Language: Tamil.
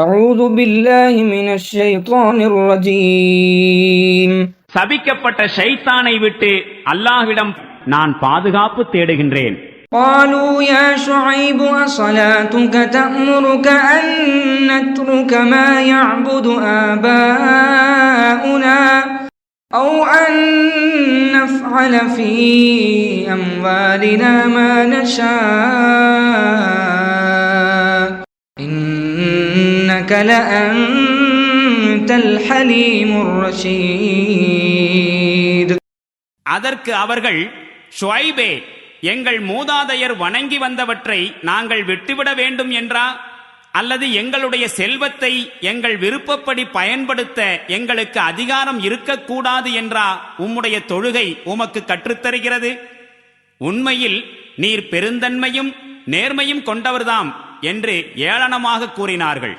أعوذ بالله من الشيطان الرجيم. சபிக்கப்பட்ட ஷைத்தானை விட்டு அல்லாஹ்விடம் நான் பாதுகாப்பு தேடுகின்றேன். قالوا يا شعيب أصلاتك تأمرك أن نترك ما يعبد آباؤنا أو أن نفعل في أموالنا ما نشاء إنك لأنت الحليم الرشيد. அதற்கு அவர்கள், ஷுஐபே, எங்கள் மூதாதையர் வணங்கி வந்தவற்றை நாங்கள் விட்டுவிட வேண்டும் என்றா, அல்லது எங்களுடைய செல்வத்தை எங்கள் விருப்பப்படி பயன்படுத்த எங்களுக்கு அதிகாரம் இருக்கக்கூடாது என்றா உம்முடைய தொழுகை உமக்கு கற்றுத்தருகிறது? உண்மையில் நீர் பெருந்தன்மையும் நேர்மையும் கொண்டவர்தாம் என்று ஏளனமாக கூறினார்கள்.